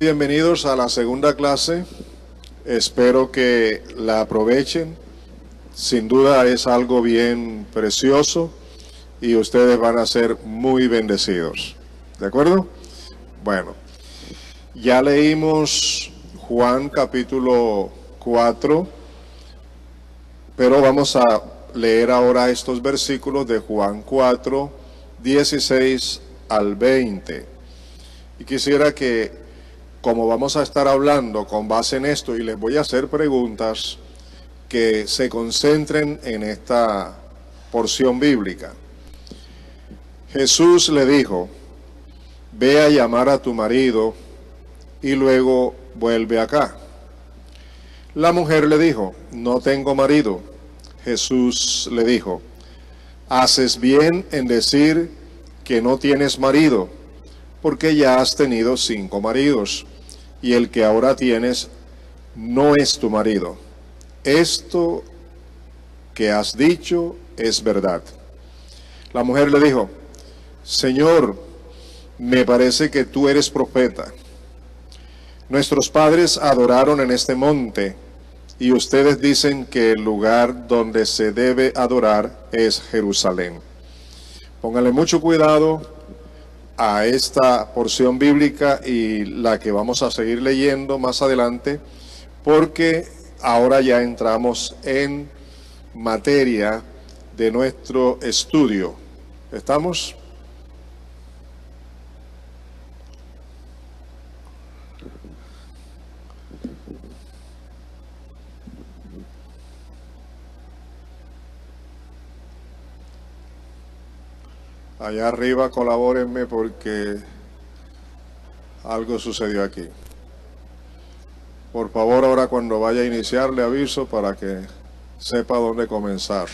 Bienvenidos a la segunda clase. Espero que la aprovechen. Sin duda es algo bien precioso y ustedes van a ser muy bendecidos. ¿De acuerdo? Bueno, ya leímos Juan capítulo 4, pero vamos a leer ahora estos versículos de Juan 4, 16 al 20. Y quisiera que, como vamos a estar hablando con base en esto y les voy a hacer preguntas, que se concentren en esta porción bíblica. Jesús le dijo: ve a llamar a tu marido y luego vuelve acá. La mujer le dijo: no tengo marido. Jesús le dijo: haces bien en decir que no tienes marido, porque ya has tenido 5 maridos, y el que ahora tienes no es tu marido. Esto que has dicho es verdad. La mujer le dijo: Señor, me parece que tú eres profeta. Nuestros padres adoraron en este monte, y ustedes dicen que el lugar donde se debe adorar es Jerusalén. Pónganle mucho cuidado a esta porción bíblica y la que vamos a seguir leyendo más adelante, porque ahora ya entramos en materia de nuestro estudio. ¿Estamos? Allá arriba colabórenme porque algo sucedió aquí. Por favor, ahora cuando vaya a iniciar le aviso para que sepa dónde comenzar.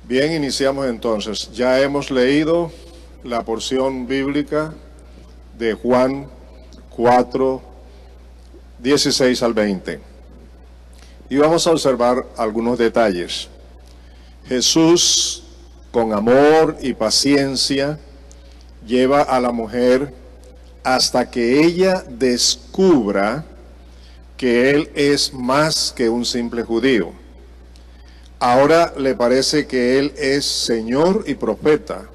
Bien, iniciamos entonces. Ya hemos leído la porción bíblica de Juan 4, 16 al 20. Y vamos a observar algunos detalles. Jesús, con amor y paciencia, lleva a la mujer hasta que ella descubra que él es más que un simple judío. Ahora le parece que él es Señor y profeta,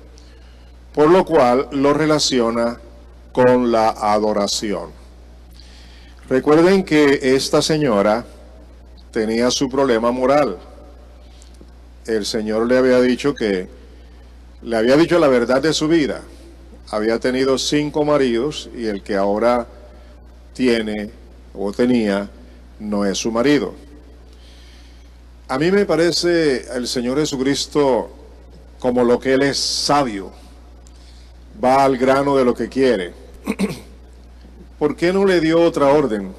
por lo cual lo relaciona con la adoración. Recuerden que esta señora tenía su problema moral. El Señor le había dicho la verdad de su vida. Había tenido 5 maridos y el que ahora tiene o tenía no es su marido. A mí me parece el Señor Jesucristo como lo que Él es sabio. Va al grano de lo que quiere. ¿Por qué no le dio otra orden?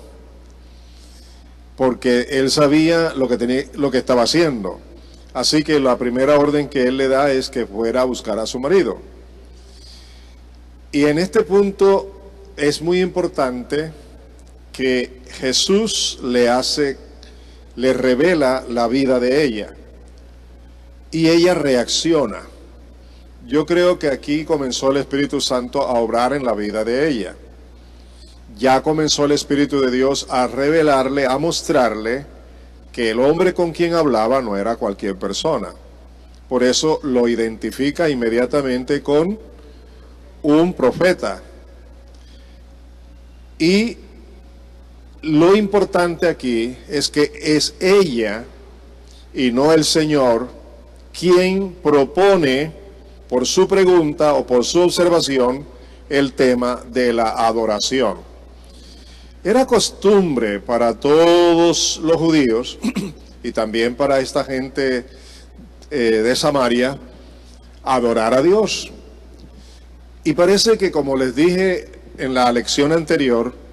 Porque Él sabía lo que estaba haciendo. Así que la primera orden que Él le da es que fuera a buscar a su marido. Y en este punto es muy importante que Jesús le revela la vida de ella y ella reacciona. Yo creo que aquí comenzó el Espíritu Santo a obrar en la vida de ella. Ya comenzó el Espíritu de Dios a revelarle, a mostrarle que el hombre con quien hablaba no era cualquier persona. Por eso lo identifica inmediatamente con un profeta. Y lo importante aquí es que es ella y no el Señor quien propone por su pregunta o por su observación el tema de la adoración. Era costumbre para todos los judíos y también para esta gente de Samaria adorar a Dios. Y parece que, como les dije en la lección anterior,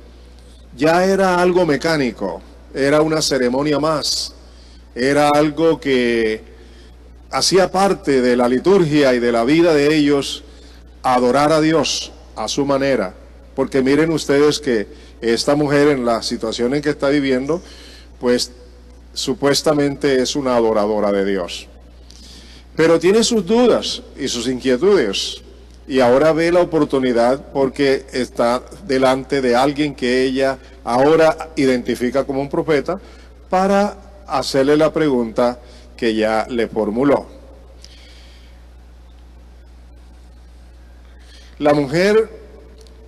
ya era algo mecánico, era una ceremonia más, era algo que hacía parte de la liturgia y de la vida de ellos adorar a Dios a su manera. Porque miren ustedes que esta mujer, en la situación en que está viviendo, pues supuestamente es una adoradora de Dios. Pero tiene sus dudas y sus inquietudes. Y ahora ve la oportunidad porque está delante de alguien que ella ahora identifica como un profeta, para hacerle la pregunta que ya le formuló. La mujer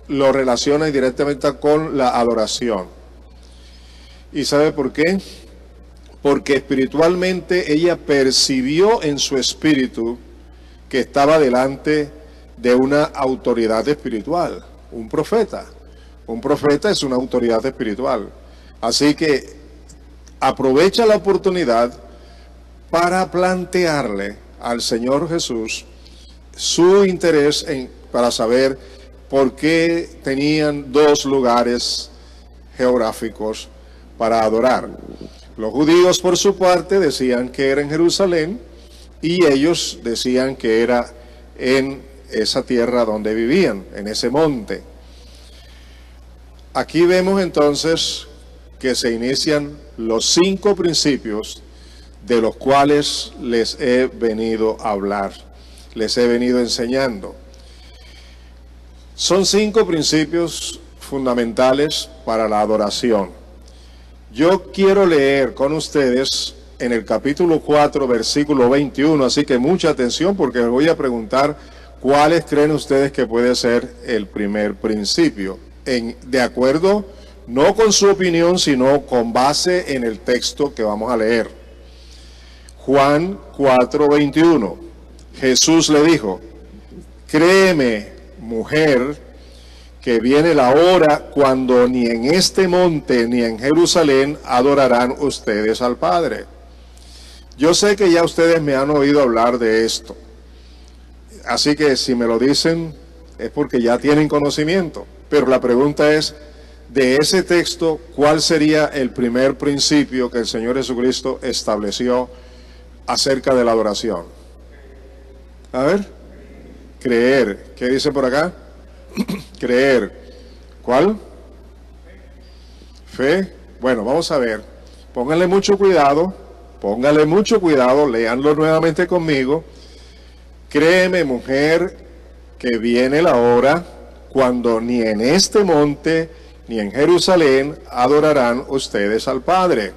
lo relaciona directamente con la adoración. ¿Y sabe por qué? Porque espiritualmente ella percibió en su espíritu que estaba delante de una autoridad espiritual, un profeta. Un profeta es una autoridad espiritual. Así que aprovecha la oportunidad para plantearle al Señor Jesús su interés para saber por qué tenían dos lugares geográficos para adorar. Los judíos, por su parte, decían que era en Jerusalén y ellos decían que era en esa tierra donde vivían, en ese monte. Aquí vemos entonces que se inician los 5 principios de los cuales les he venido a hablar, les he venido enseñando. Son 5 principios fundamentales para la adoración. Yo quiero leer con ustedes en el capítulo 4, versículo 21, así que mucha atención porque les voy a preguntar cuáles creen ustedes que puede ser el primer principio, de acuerdo, no con su opinión, sino con base en el texto que vamos a leer. Juan 4, 21. Jesús le dijo: créeme, mujer, que viene la hora cuando ni en este monte ni en Jerusalén adorarán ustedes al Padre. Yo sé que ya ustedes me han oído hablar de esto, así que si me lo dicen es porque ya tienen conocimiento, pero la pregunta es, de ese texto, ¿cuál sería el primer principio que el Señor Jesucristo estableció acerca de la adoración? A ver, creer. ¿Qué dice por acá? Creer. ¿Cuál? Fe. Bueno, vamos a ver. Pónganle mucho cuidado, léanlo nuevamente conmigo. Créeme, mujer, que viene la hora cuando ni en este monte ni en Jerusalén adorarán ustedes al Padre.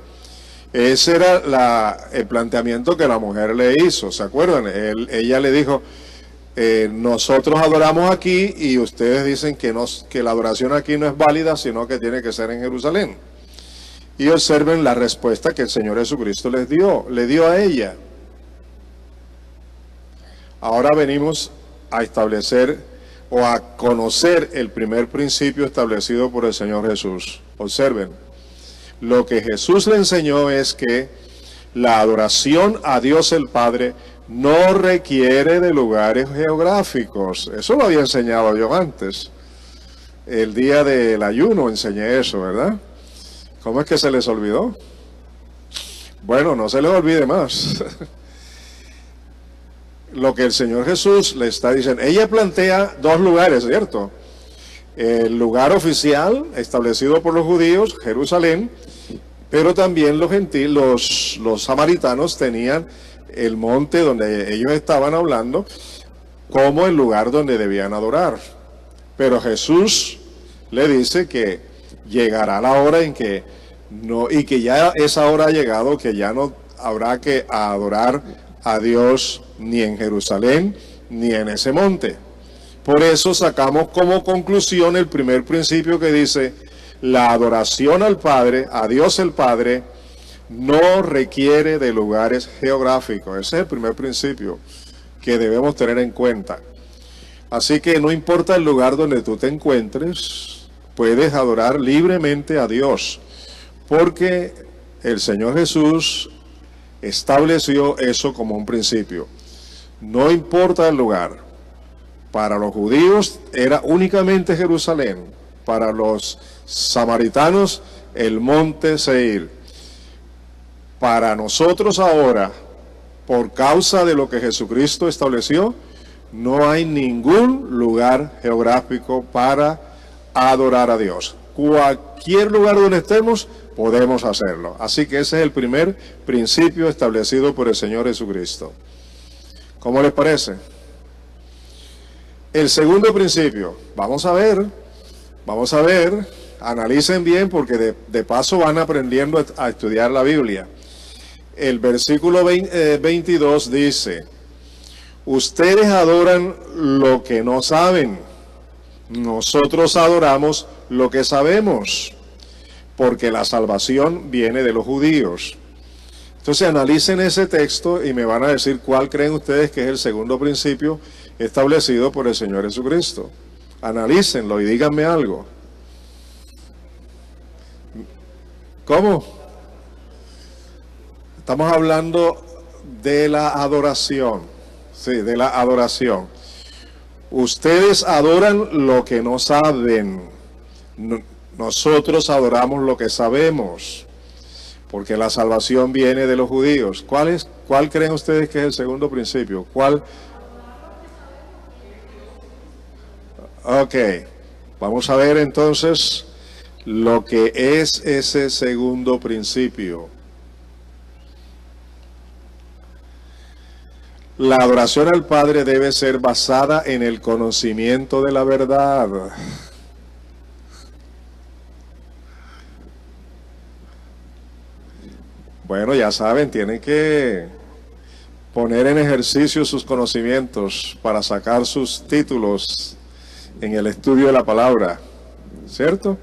Ese era el planteamiento que la mujer le hizo, ¿se acuerdan? Ella le dijo: nosotros adoramos aquí y ustedes dicen que la adoración aquí no es válida, sino que tiene que ser en Jerusalén. Y observen la respuesta que el Señor Jesucristo le dio a ella. Ahora venimos a establecer o a conocer el primer principio establecido por el Señor Jesús. Observen, lo que Jesús le enseñó es que la adoración a Dios el Padre no requiere de lugares geográficos. Eso lo había enseñado yo antes. El día del ayuno enseñé eso, ¿verdad? ¿Cómo es que se les olvidó? Bueno, no se les olvide más. Lo que el Señor Jesús le está diciendo. Ella plantea 2 lugares, ¿cierto? El lugar oficial establecido por los judíos, Jerusalén, pero también los samaritanos tenían el monte donde ellos estaban hablando como el lugar donde debían adorar. Pero Jesús le dice que llegará la hora en que no, y que ya esa hora ha llegado, que ya no habrá que adorar a Dios ni en Jerusalén ni en ese monte. Por eso sacamos como conclusión el primer principio que dice: la adoración al Padre, a Dios el Padre, no requiere de lugares geográficos. Ese es el primer principio que debemos tener en cuenta. Así que no importa el lugar donde tú te encuentres, puedes adorar libremente a Dios, porque el Señor Jesús estableció eso como un principio. No importa el lugar. Para los judíos era únicamente Jerusalén. Para los samaritanos, el monte Seir. Para nosotros ahora, por causa de lo que Jesucristo estableció, no hay ningún lugar geográfico para adorar a Dios. Cualquier lugar donde estemos, podemos hacerlo. Así que ese es el primer principio establecido por el Señor Jesucristo. ¿Cómo les parece? El segundo principio, vamos a ver, analicen bien porque de paso van aprendiendo a estudiar la Biblia. El versículo 22 dice, ustedes adoran lo que no saben, nosotros adoramos lo que sabemos, porque la salvación viene de los judíos. Entonces analicen ese texto y me van a decir cuál creen ustedes que es el segundo principio establecido por el Señor Jesucristo. Analícenlo y díganme algo. ¿Cómo? Estamos hablando de la adoración. Sí, de la adoración. Ustedes adoran lo que no saben. Nosotros adoramos lo que sabemos. Porque la salvación viene de los judíos. ¿Cuál creen ustedes que es el segundo principio? ¿Cuál? Ok, vamos a ver entonces lo que es ese segundo principio. La adoración al Padre debe ser basada en el conocimiento de la verdad. Bueno, ya saben, tienen que poner en ejercicio sus conocimientos para sacar sus títulos en el estudio de la palabra, ¿cierto?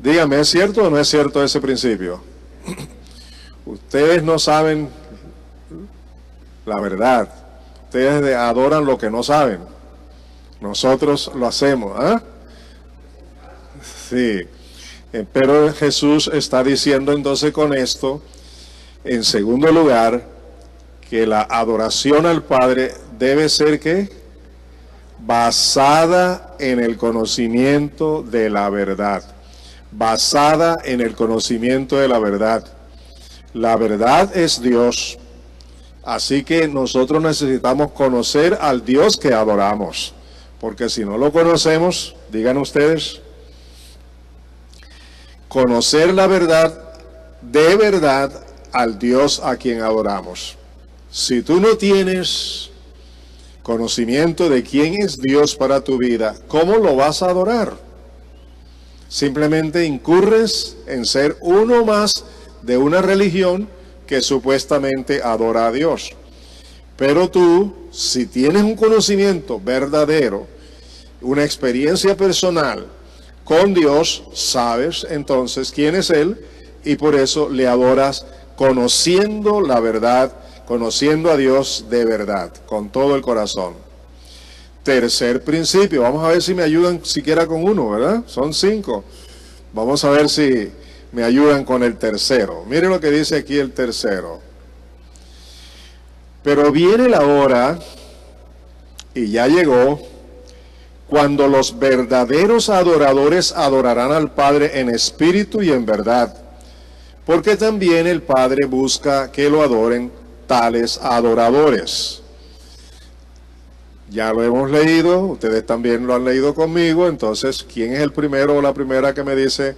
Dígame, ¿es cierto o no es cierto ese principio? Ustedes no saben la verdad, ustedes adoran lo que no saben, nosotros lo hacemos, ¿ah? Sí, pero Jesús está diciendo entonces con esto, en segundo lugar, que la adoración al Padre debe ser ¿qué? Basada en el conocimiento de la verdad. Basada en el conocimiento de la verdad. La verdad es Dios. Así que nosotros necesitamos conocer al Dios que adoramos. Porque si no lo conocemos, digan ustedes, conocer la verdad, de verdad, al Dios a quien adoramos. Si tú no tienes conocimiento de quién es Dios para tu vida, ¿cómo lo vas a adorar? Simplemente incurres en ser uno más de una religión que supuestamente adora a Dios. Pero tú, si tienes un conocimiento verdadero, una experiencia personal con Dios, sabes entonces quién es Él y por eso le adoras conociendo la verdad, conociendo a Dios de verdad, con todo el corazón. Tercer principio, vamos a ver si me ayudan siquiera con uno, ¿verdad? Son 5. Vamos a ver si me ayudan con el tercero. Miren lo que dice aquí el tercero. Pero viene la hora, y ya llegó, cuando los verdaderos adoradores adorarán al Padre en espíritu y en verdad, porque también el Padre busca que lo adoren tales adoradores. Ya lo hemos leído, ustedes también lo han leído conmigo, entonces, ¿quién es el primero o la primera que me dice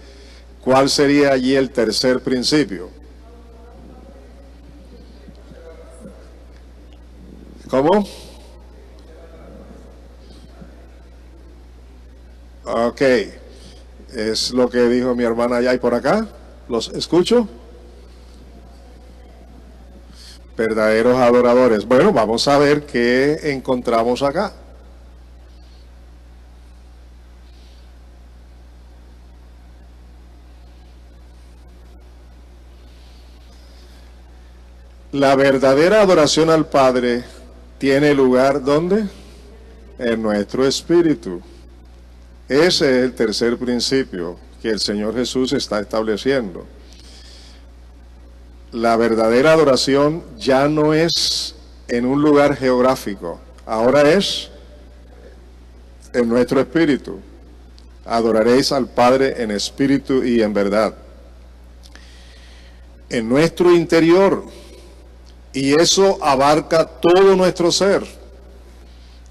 cuál sería allí el tercer principio? ¿Cómo? Ok, es lo que dijo mi hermana allá y por acá. ¿Los escucho? Verdaderos adoradores. Bueno, vamos a ver qué encontramos acá. La verdadera adoración al Padre tiene lugar ¿dónde? En nuestro espíritu. Ese es el tercer principio que el Señor Jesús está estableciendo. La verdadera adoración ya no es en un lugar geográfico, ahora es en nuestro espíritu. Adoraréis al Padre en espíritu y en verdad. En nuestro interior, Y eso abarca todo nuestro ser.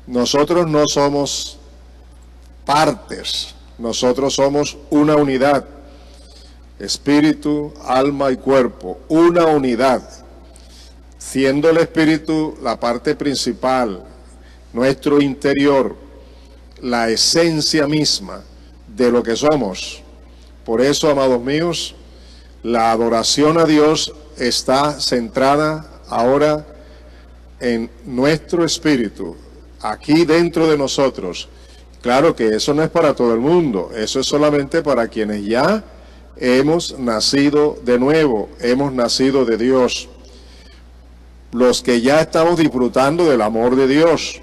Nosotros no somos partes, nosotros somos una unidad. Espíritu, alma y cuerpo, una unidad. Siendo el espíritu la parte principal, nuestro interior, la esencia misma de lo que somos. Por eso, amados míos, la adoración a Dios está centrada ahora en nuestro espíritu, aquí dentro de nosotros. Claro que eso no es para todo el mundo, eso es solamente para quienes ya hemos nacido de nuevo, hemos nacido de Dios. Los que ya estamos disfrutando del amor de Dios.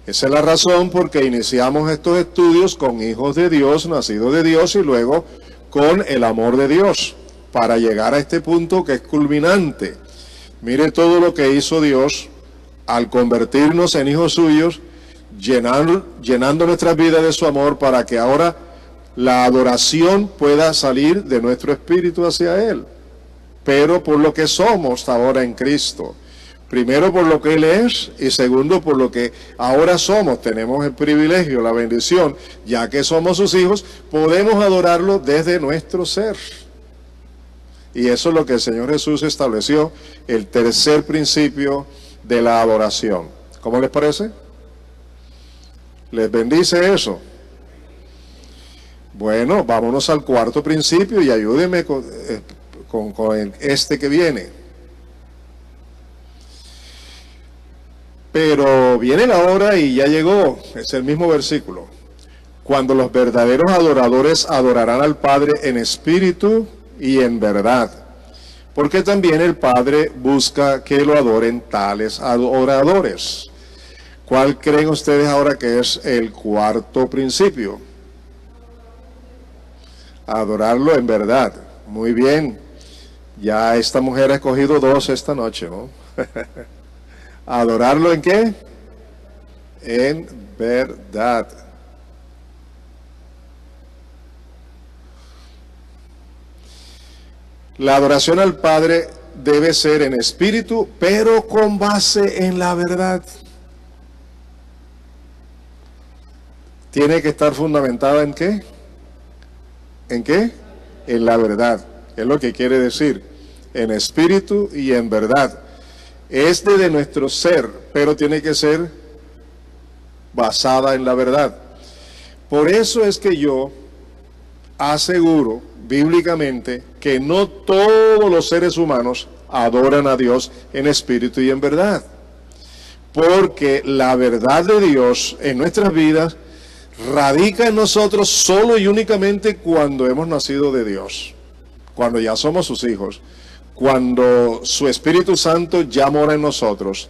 Esa es la razón por que iniciamos estos estudios con hijos de Dios, nacidos de Dios, y luego con el amor de Dios, para llegar a este punto que es culminante. Mire todo lo que hizo Dios al convertirnos en hijos suyos, llenando nuestras vidas de su amor, para que ahora la adoración pueda salir de nuestro espíritu hacia Él, pero por lo que somos ahora en Cristo. Primero por lo que Él es y segundo por lo que ahora somos. Tenemos el privilegio, la bendición, ya que somos sus hijos, podemos adorarlo desde nuestro ser. Y eso es lo que el Señor Jesús estableció, el tercer principio de la adoración. ¿Cómo les parece? ¿Les bendice eso? Bueno, vámonos al cuarto principio y ayúdenme con este que viene. Pero viene la hora y ya llegó, es el mismo versículo. Cuando los verdaderos adoradores adorarán al Padre en espíritu y en verdad. Porque también el Padre busca que lo adoren tales adoradores. ¿Cuál creen ustedes ahora que es el cuarto principio? Adorarlo en verdad. Muy bien. Ya esta mujer ha escogido dos esta noche, ¿no? ¿Adorarlo en qué? En verdad. La adoración al Padre debe ser en espíritu, pero con base en la verdad. Tiene que estar fundamentada ¿en qué? ¿En qué? En la verdad. Es lo que quiere decir. En espíritu y en verdad. Es de nuestro ser, pero tiene que ser basada en la verdad. Por eso es que yo aseguro bíblicamente que no todos los seres humanos adoran a Dios en espíritu y en verdad. Porque la verdad de Dios en nuestras vidas radica en nosotros solo y únicamente cuando hemos nacido de Dios, cuando ya somos sus hijos, cuando su Espíritu Santo ya mora en nosotros,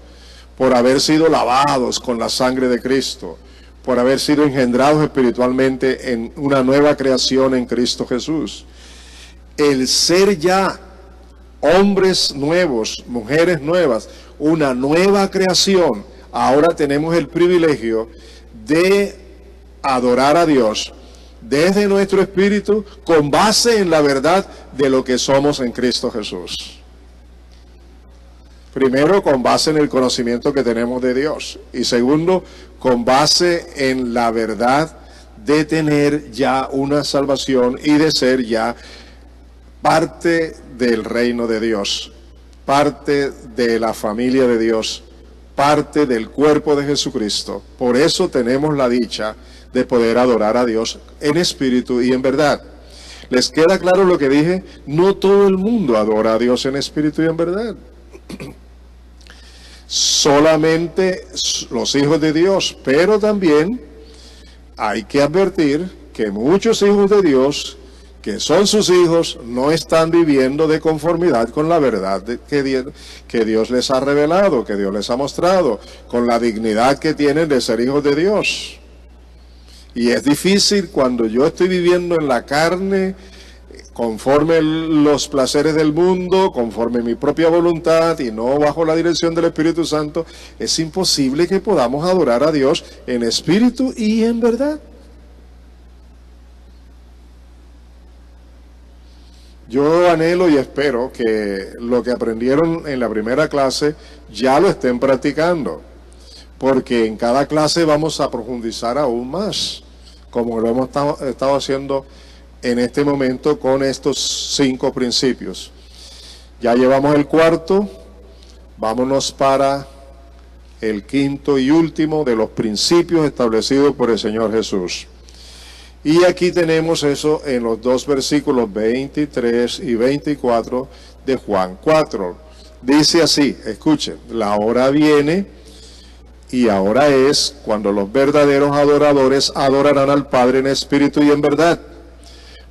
por haber sido lavados con la sangre de Cristo, por haber sido engendrados espiritualmente en una nueva creación en Cristo Jesús. El ser ya hombres nuevos, mujeres nuevas, una nueva creación, ahora tenemos el privilegio de adorar a Dios desde nuestro espíritu con base en la verdad de lo que somos en Cristo Jesús. Primero, con base en el conocimiento que tenemos de Dios. Y segundo, con base en la verdad de tener ya una salvación y de ser ya parte del reino de Dios, parte de la familia de Dios, parte del cuerpo de Jesucristo. Por eso tenemos la dicha de poder adorar a Dios en espíritu y en verdad. ¿Les queda claro lo que dije? No todo el mundo adora a Dios en espíritu y en verdad. Solamente los hijos de Dios, pero también hay que advertir que muchos hijos de Dios, que son sus hijos, no están viviendo de conformidad con la verdad que Dios les ha revelado, que Dios les ha mostrado, con la dignidad que tienen de ser hijos de Dios. Y es difícil cuando yo estoy viviendo en la carne, conforme los placeres del mundo, conforme mi propia voluntad y no bajo la dirección del Espíritu Santo, es imposible que podamos adorar a Dios en espíritu y en verdad. Yo anhelo y espero que lo que aprendieron en la primera clase ya lo estén practicando, porque en cada clase vamos a profundizar aún más, como lo hemos estado haciendo en este momento con estos 5 principios. Ya llevamos el cuarto, vámonos para el quinto y último de los principios establecidos por el Señor Jesús. Y aquí tenemos eso en los 2 versículos 23 y 24 de Juan 4. Dice así, escuchen, la hora viene y ahora es cuando los verdaderos adoradores adorarán al Padre en espíritu y en verdad.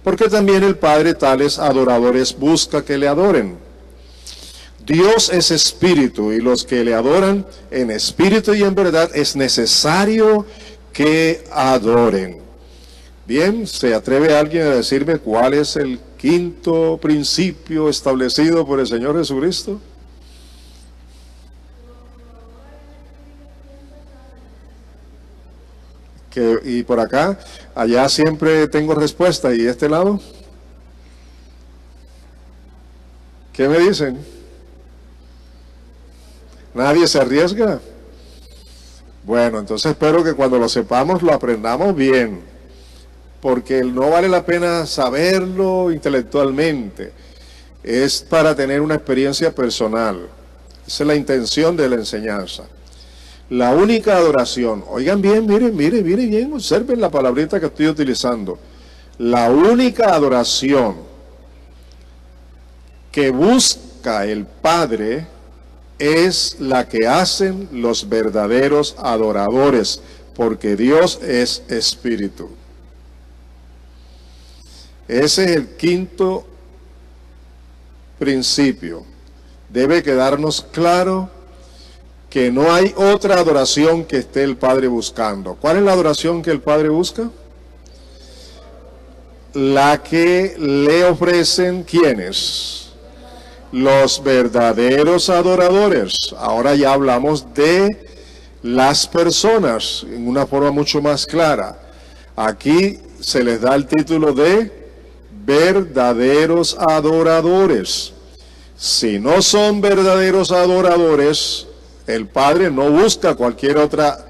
Porque también el Padre tales adoradores busca que le adoren. Dios es espíritu y los que le adoran en espíritu y en verdad es necesario que adoren. Bien, ¿se atreve alguien a decirme cuál es el quinto principio establecido por el Señor Jesucristo? Y por acá, allá siempre tengo respuesta. ¿Y este lado? ¿Qué me dicen? ¿Nadie se arriesga? Bueno, entonces espero que cuando lo sepamos lo aprendamos bien, porque no vale la pena saberlo intelectualmente, es para tener una experiencia personal. Esa es la intención de la enseñanza. La única adoración, oigan bien, miren bien, observen la palabrita que estoy utilizando. La única adoración que busca el Padre es la que hacen los verdaderos adoradores, porque Dios es espíritu. Ese es el quinto principio. Debe quedarnos claro que no hay otra adoración que esté el Padre buscando. ¿Cuál es la adoración que el Padre busca? La que le ofrecen, ¿quiénes? Los verdaderos adoradores. Ahora ya hablamos de las personas en una forma mucho más clara. Aquí se les da el título de verdaderos adoradores. Si no son verdaderos adoradores, el Padre no busca cualquier otra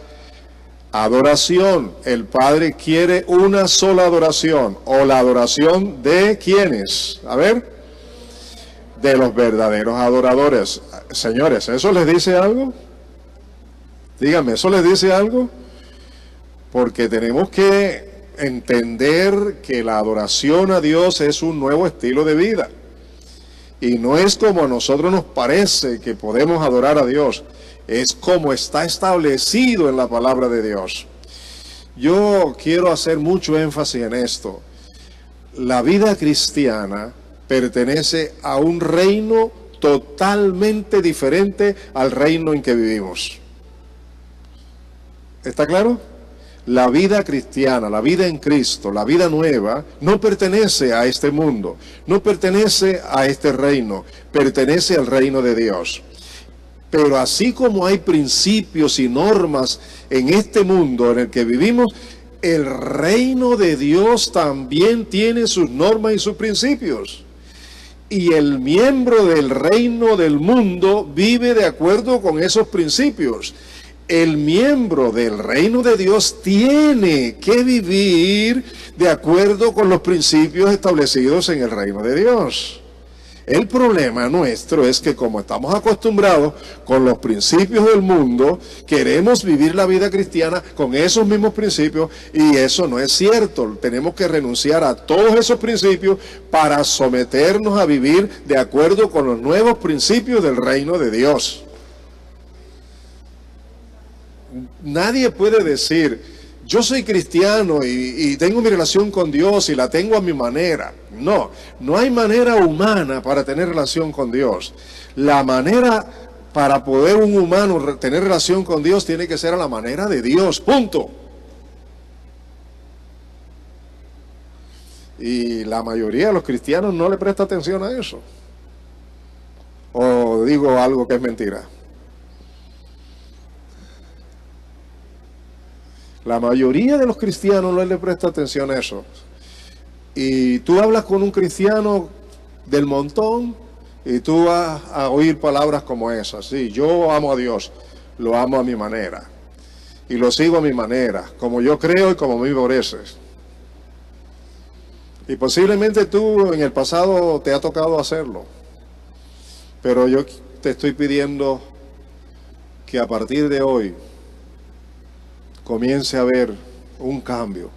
adoración. El Padre quiere una sola adoración, o la adoración de ¿quiénes? A ver, de los verdaderos adoradores. Señores, ¿eso les dice algo? Díganme, ¿eso les dice algo? Porque tenemos que entender que la adoración a Dios es un nuevo estilo de vida. Y no es como a nosotros nos parece que podemos adorar a Dios. Es como está establecido en la palabra de Dios. Yo quiero hacer mucho énfasis en esto. La vida cristiana pertenece a un reino totalmente diferente al reino en que vivimos. ¿Está claro? La vida cristiana, la vida en Cristo, la vida nueva, no pertenece a este mundo, no pertenece a este reino, pertenece al reino de Dios. Pero así como hay principios y normas en este mundo en el que vivimos, el reino de Dios también tiene sus normas y sus principios. Y el miembro del reino del mundo vive de acuerdo con esos principios. El miembro del reino de Dios tiene que vivir de acuerdo con los principios establecidos en el reino de Dios. El problema nuestro es que como estamos acostumbrados con los principios del mundo, queremos vivir la vida cristiana con esos mismos principios, y eso no es cierto. Tenemos que renunciar a todos esos principios para someternos a vivir de acuerdo con los nuevos principios del reino de Dios. Nadie puede decir, yo soy cristiano y tengo mi relación con Dios y la tengo a mi manera. No, no hay manera humana para tener relación con Dios. La manera para poder un humano tener relación con Dios tiene que ser a la manera de Dios, punto. Y la mayoría de los cristianos no le presta atención a eso. O digo algo que es mentira. La mayoría de los cristianos no le presta atención a eso. Y tú hablas con un cristiano del montón y tú vas a oír palabras como esas. Sí, yo amo a Dios, lo amo a mi manera y lo sigo a mi manera, como yo creo y como me parece. Y posiblemente tú en el pasado te ha tocado hacerlo, pero yo te estoy pidiendo que a partir de hoy comience a haber un cambio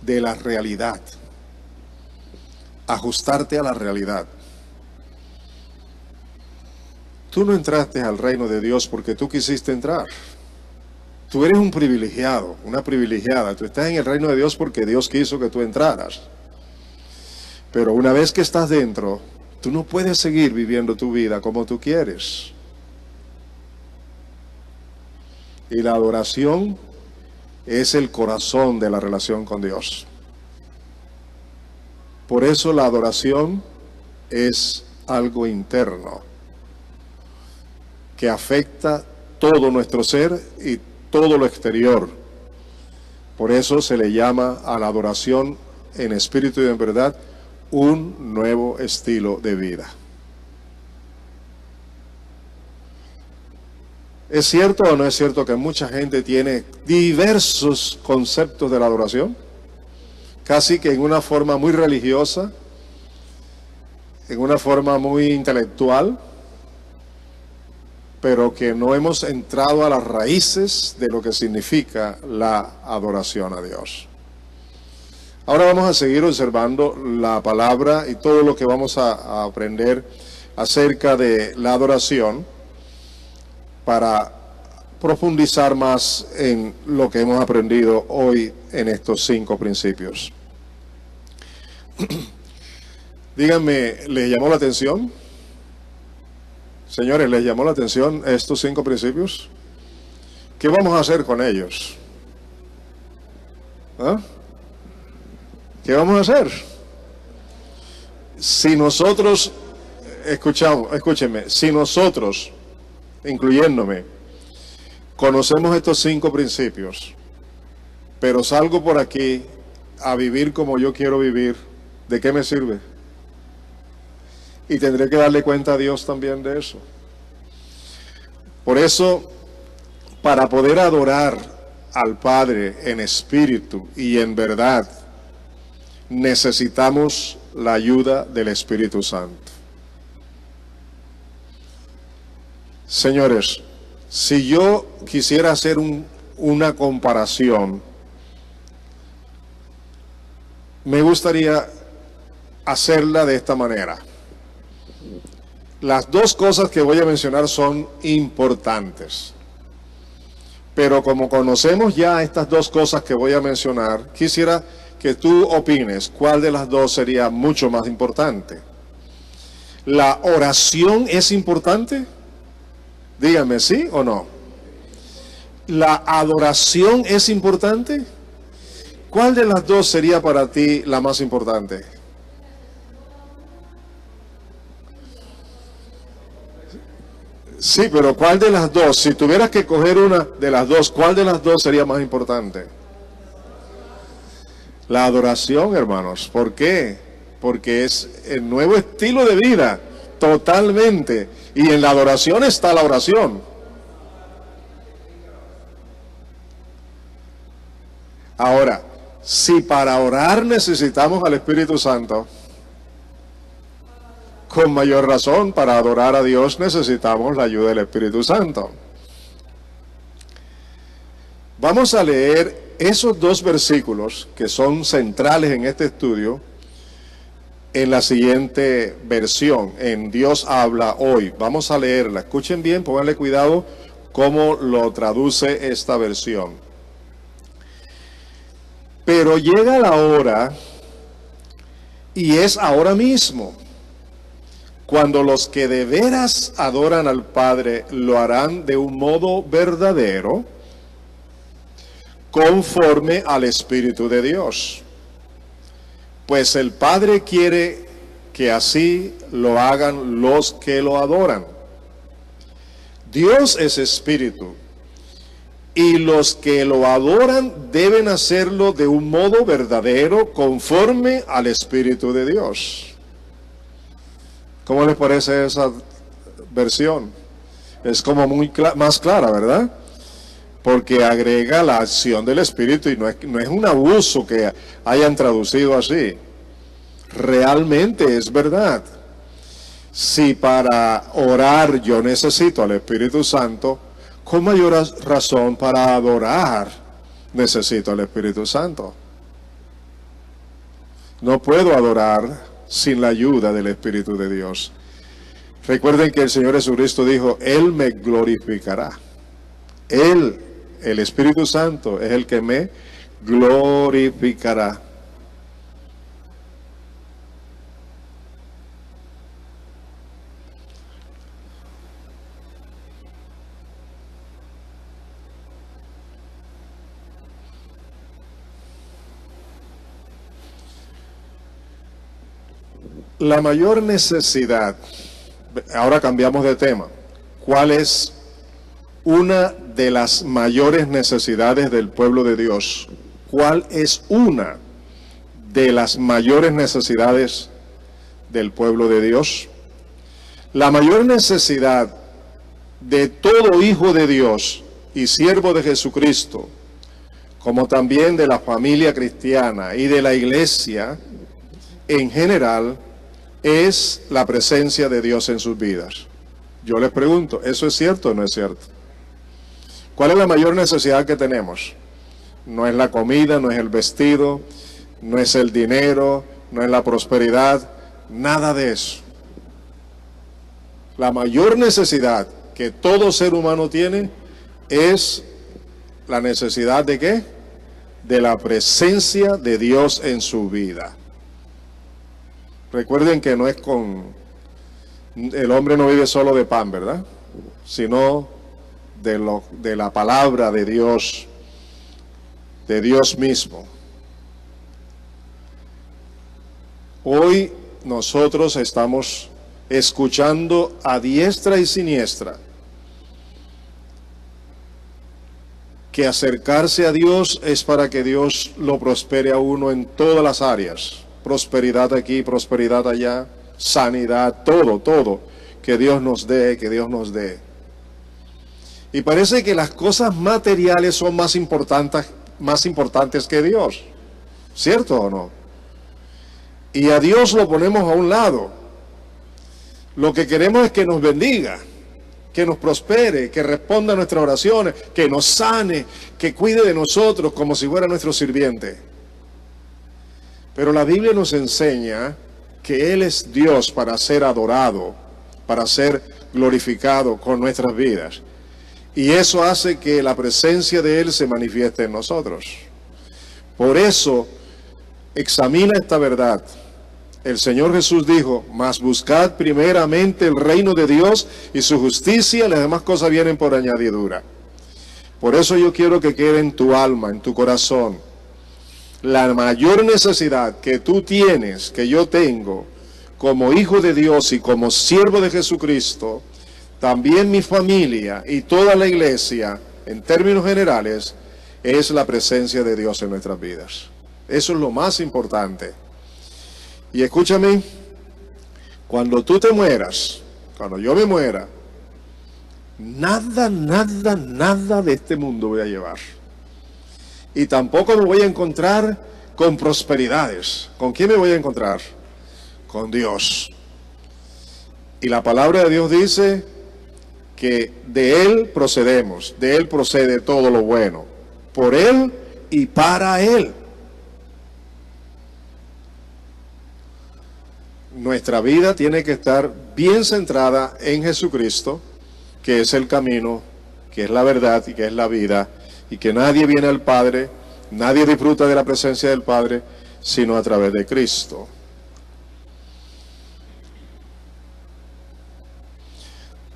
de la realidad, ajustarte a la realidad. Tú no entraste al reino de Dios porque tú quisiste entrar. Tú eres un privilegiado, una privilegiada. Tú estás en el reino de Dios porque Dios quiso que tú entraras. Pero una vez que estás dentro, tú no puedes seguir viviendo tu vida como tú quieres. Y la adoración es el corazón de la relación con Dios. Por eso la adoración es algo interno que afecta todo nuestro ser y todo lo exterior. Por eso se le llama a la adoración en espíritu y en verdad un nuevo estilo de vida. ¿Es cierto o no es cierto que mucha gente tiene diversos conceptos de la adoración? Casi que en una forma muy religiosa, en una forma muy intelectual, pero que no hemos entrado a las raíces de lo que significa la adoración a Dios. Ahora vamos a seguir observando la palabra y todo lo que vamos a aprender acerca de la adoración para profundizar más en lo que hemos aprendido hoy en estos 5 principios. Díganme, ¿les llamó la atención? Señores, ¿les llamó la atención estos 5 principios? ¿Qué vamos a hacer con ellos? ¿Ah? ¿Qué vamos a hacer? Si nosotros, escúchenme, si nosotros, incluyéndome, conocemos estos 5 principios, pero salgo por aquí a vivir como yo quiero vivir, ¿de qué me sirve? Y tendré que darle cuenta a Dios también de eso. Por eso, para poder adorar al Padre en espíritu y en verdad, necesitamos la ayuda del Espíritu Santo. Señores, si yo quisiera hacer una comparación, me gustaría hacerla de esta manera. Las 2 cosas que voy a mencionar son importantes, pero como conocemos ya estas 2 cosas que voy a mencionar, quisiera que tú opines cuál de las 2 sería mucho más importante. ¿La oración es importante? Díganme, ¿sí o no? ¿La adoración es importante? ¿Cuál de las 2 sería para ti la más importante? Sí, pero ¿cuál de las 2? Si tuvieras que coger una de las 2, ¿cuál de las 2 sería más importante? La adoración, hermanos. ¿Por qué? Porque es el nuevo estilo de vida, totalmente. Y en la adoración está la oración. Ahora, si para orar necesitamos al Espíritu Santo, con mayor razón, para adorar a Dios necesitamos la ayuda del Espíritu Santo. Vamos a leer esos 2 versículos que son centrales en este estudio en la siguiente versión, en Dios habla hoy. Vamos a leerla. Escuchen bien, pónganle cuidado cómo lo traduce esta versión. Pero llega la hora, y es ahora mismo, cuando los que de veras adoran al Padre lo harán de un modo verdadero, conforme al Espíritu de Dios. Pues el Padre quiere que así lo hagan los que lo adoran. Dios es Espíritu, y los que lo adoran deben hacerlo de un modo verdadero, conforme al Espíritu de Dios. ¿Cómo les parece esa versión? Es como más clara, ¿verdad? Porque agrega la acción del Espíritu y no es un abuso que hayan traducido así. Realmente es verdad. Si para orar yo necesito al Espíritu Santo, con mayor razón para adorar necesito al Espíritu Santo. No puedo adorar sin la ayuda del Espíritu de Dios. Recuerden que el Señor Jesucristo dijo, Él me glorificará. Él, el Espíritu Santo, es el que me glorificará. La mayor necesidad, ahora cambiamos de tema, ¿cuál es una de las mayores necesidades del pueblo de Dios? ¿Cuál es una de las mayores necesidades del pueblo de Dios? La mayor necesidad de todo hijo de Dios y siervo de Jesucristo, como también de la familia cristiana y de la iglesia en general, es la presencia de Dios en sus vidas. Yo les pregunto, ¿eso es cierto o no es cierto? ¿Cuál es la mayor necesidad que tenemos? No es la comida, no es el vestido, no es el dinero, no es la prosperidad, nada de eso. La mayor necesidad que todo ser humano tiene es la necesidad ¿de qué? De la presencia de Dios en su vida. Recuerden que no es el hombre no vive solo de pan, ¿verdad? Sino de la palabra de Dios mismo. Hoy nosotros estamos escuchando a diestra y siniestra que acercarse a Dios es para que Dios lo prospere a uno en todas las áreas. Prosperidad aquí, prosperidad allá, sanidad, todo, que Dios nos dé, que Dios nos dé. Y parece que las cosas materiales son más importantes que Dios, ¿cierto o no? Y a Dios lo ponemos a un lado. Lo que queremos es que nos bendiga, que nos prospere, que responda a nuestras oraciones, que nos sane, que cuide de nosotros como si fuera nuestro sirviente. Pero la Biblia nos enseña que Él es Dios para ser adorado, para ser glorificado con nuestras vidas. Y eso hace que la presencia de Él se manifieste en nosotros. Por eso, examina esta verdad. El Señor Jesús dijo, mas buscad primeramente el reino de Dios y su justicia, y las demás cosas vienen por añadidura. Por eso yo quiero que quede en tu alma, en tu corazón, la mayor necesidad que tú tienes, que yo tengo, como hijo de Dios y como siervo de Jesucristo, también mi familia y toda la iglesia, en términos generales, es la presencia de Dios en nuestras vidas. Eso es lo más importante. Y escúchame, cuando tú te mueras, cuando yo me muera, nada de este mundo voy a llevar. Y tampoco me voy a encontrar con prosperidades. ¿Con quién me voy a encontrar? Con Dios. Y la palabra de Dios dice que de Él procedemos, de Él procede todo lo bueno, por Él y para Él. Nuestra vida tiene que estar bien centrada en Jesucristo, que es el camino, que es la verdad y que es la vida, y que nadie viene al Padre, nadie disfruta de la presencia del Padre, sino a través de Cristo.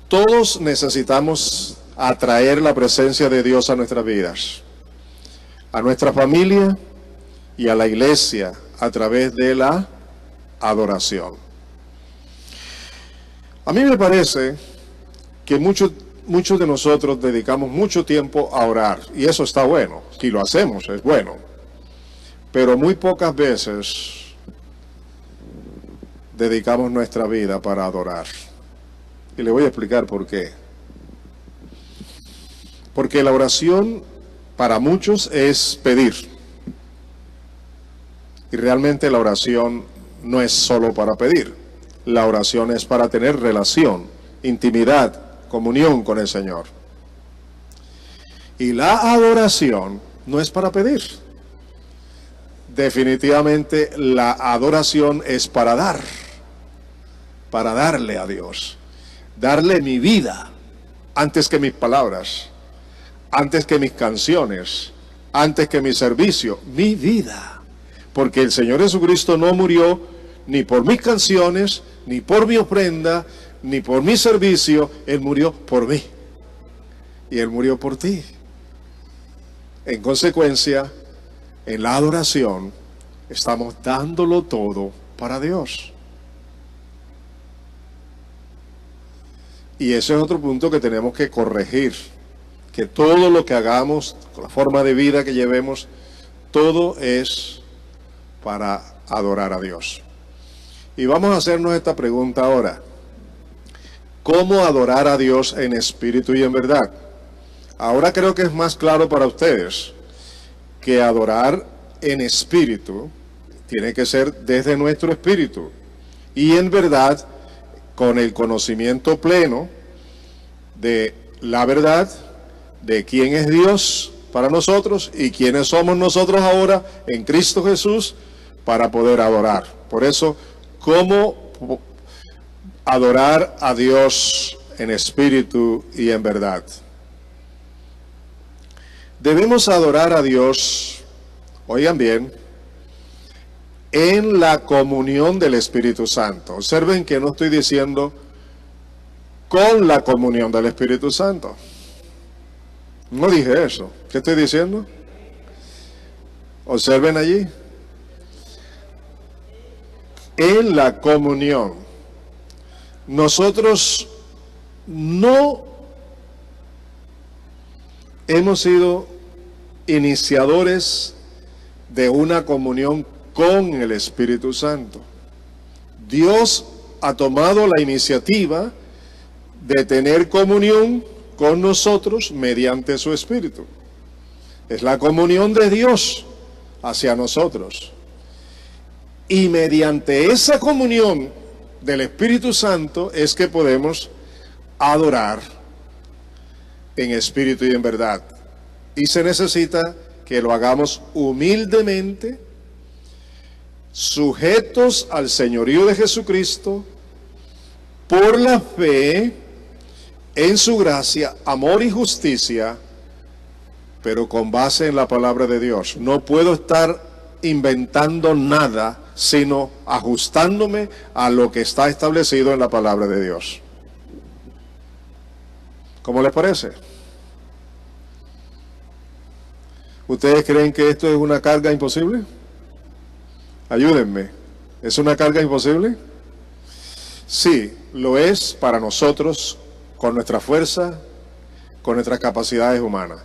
Todos necesitamos atraer la presencia de Dios a nuestras vidas, a nuestra familia y a la iglesia a través de la adoración. A mí me parece que muchos de nosotros dedicamos mucho tiempo a orar, y eso está bueno, si lo hacemos es bueno, pero muy pocas veces dedicamos nuestra vida para adorar. Y le voy a explicar por qué. Porque la oración para muchos es pedir. Y realmente la oración no es solo para pedir. La oración es para tener relación, intimidad, comunión con el Señor. Y la adoración no es para pedir. Definitivamente la adoración es para dar, para darle a Dios, darle mi vida antes que mis palabras, antes que mis canciones, antes que mi servicio, mi vida. Porque el Señor Jesucristo no murió ni por mis canciones, ni por mi ofrenda, ni por mi servicio. Él murió por mí. Y Él murió por ti. En consecuencia, en la adoración, estamos dándolo todo para Dios. Y ese es otro punto que tenemos que corregir. Que todo lo que hagamos, la forma de vida que llevemos, todo es para adorar a Dios. Y vamos a hacernos esta pregunta ahora. ¿Cómo adorar a Dios en espíritu y en verdad? Ahora creo que es más claro para ustedes que adorar en espíritu tiene que ser desde nuestro espíritu y en verdad con el conocimiento pleno de la verdad, de quién es Dios para nosotros y quiénes somos nosotros ahora en Cristo Jesús para poder adorar. Por eso, ¿cómo adorar a Dios en espíritu y en verdad? Debemos adorar a Dios, oigan bien, en la comunión del Espíritu Santo. Observen que no estoy diciendo con la comunión del Espíritu Santo. No dije eso. ¿Qué estoy diciendo? Observen allí. En la comunión. Nosotros no hemos sido iniciadores de una comunión con el Espíritu Santo. Dios ha tomado la iniciativa de tener comunión con nosotros mediante su Espíritu. Es la comunión de Dios hacia nosotros. Y mediante esa comunión del Espíritu Santo es que podemos adorar en espíritu y en verdad. Y se necesita que lo hagamos humildemente, sujetos al señorío de Jesucristo, por la fe en su gracia, amor y justicia, pero con base en la palabra de Dios. No puedo estar inventando nada, sino ajustándome a lo que está establecido en la palabra de Dios. ¿Cómo les parece? ¿Ustedes creen que esto es una carga imposible? Ayúdenme. ¿Es una carga imposible? Sí, lo es para nosotros, con nuestra fuerza, con nuestras capacidades humanas.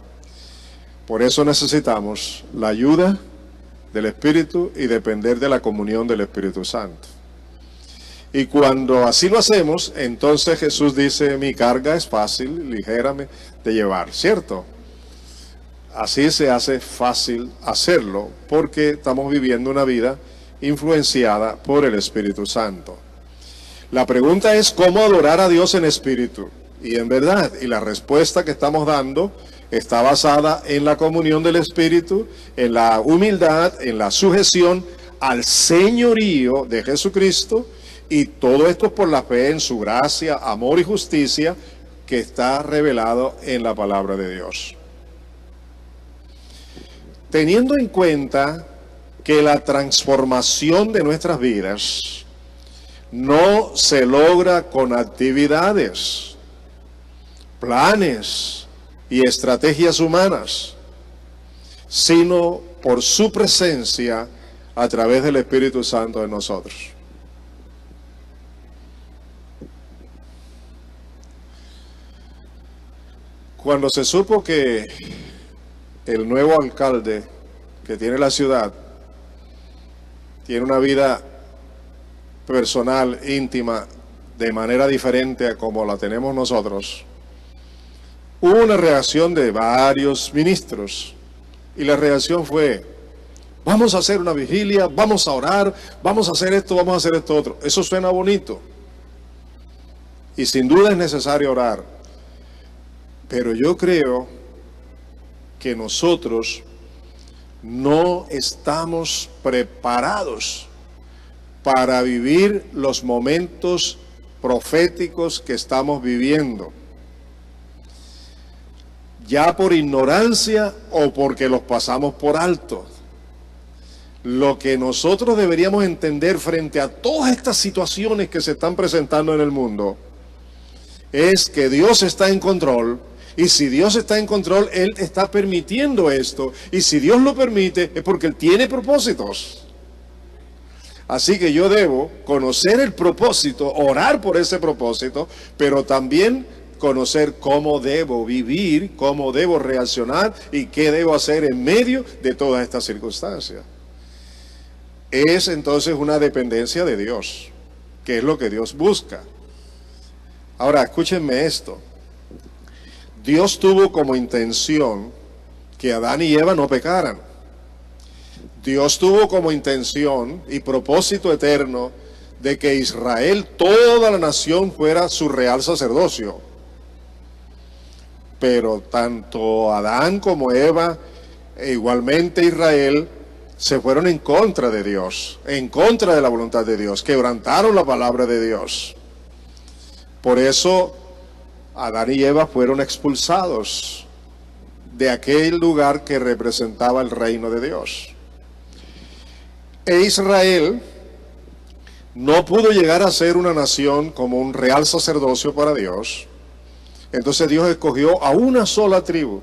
Por eso necesitamos la ayuda del Espíritu y depender de la comunión del Espíritu Santo. Y cuando así lo hacemos, entonces Jesús dice, mi carga es fácil, ligera de llevar, ¿cierto? Así se hace fácil hacerlo, porque estamos viviendo una vida influenciada por el Espíritu Santo. La pregunta es, ¿cómo adorar a Dios en espíritu y en verdad? Y la respuesta que estamos dando está basada en la comunión del Espíritu, en la humildad, en la sujeción al señorío de Jesucristo, y todo esto por la fe en su gracia, amor y justicia que está revelado en la palabra de Dios. Teniendo en cuenta que la transformación de nuestras vidas no se logra con actividades, planes y estrategias humanas, sino por su presencia a través del Espíritu Santo en nosotros. Cuando se supo que el nuevo alcalde que tiene la ciudad tiene una vida personal, íntima, de manera diferente a como la tenemos nosotros, hubo una reacción de varios ministros. Y la reacción fue: vamos a hacer una vigilia, vamos a orar, vamos a hacer esto, vamos a hacer esto otro. Eso suena bonito. Y sin duda es necesario orar. Pero yo creo que nosotros no estamos preparados para vivir los momentos proféticos que estamos viviendo, ya por ignorancia o porque los pasamos por alto. Lo que nosotros deberíamos entender frente a todas estas situaciones que se están presentando en el mundo es que Dios está en control. Y si Dios está en control, Él está permitiendo esto. Y si Dios lo permite, es porque Él tiene propósitos. Así que yo debo conocer el propósito, orar por ese propósito, pero también conocer cómo debo vivir, cómo debo reaccionar y qué debo hacer en medio de todas estas circunstancias. Es entonces una dependencia de Dios, que es lo que Dios busca. Ahora, escúchenme esto. Dios tuvo como intención que Adán y Eva no pecaran. Dios tuvo como intención y propósito eterno de que Israel, toda la nación, fuera su real sacerdocio. Pero tanto Adán como Eva, e igualmente Israel, se fueron en contra de Dios, en contra de la voluntad de Dios, quebrantaron la palabra de Dios. Por eso Adán y Eva fueron expulsados de aquel lugar que representaba el reino de Dios. E Israel no pudo llegar a ser una nación como un real sacerdocio para Dios. Entonces Dios escogió a una sola tribu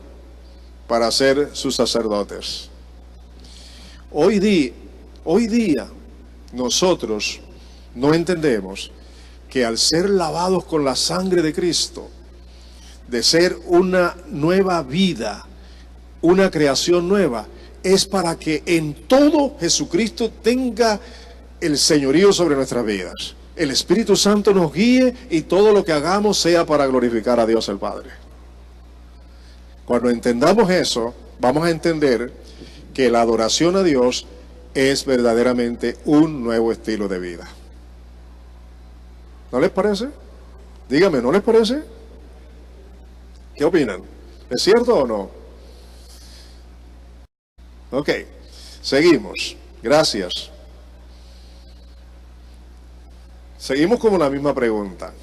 para ser sus sacerdotes. Hoy día nosotros no entendemos que al ser lavados con la sangre de Cristo, de ser una nueva vida, una creación nueva, es para que en todo Jesucristo tenga el señorío sobre nuestras vidas. El Espíritu Santo nos guíe y todo lo que hagamos sea para glorificar a Dios el Padre. Cuando entendamos eso, vamos a entender que la adoración a Dios es verdaderamente un nuevo estilo de vida. ¿No les parece? Dígame, ¿no les parece? ¿Qué opinan? ¿Es cierto o no? Ok, seguimos. Gracias. Seguimos con la misma pregunta.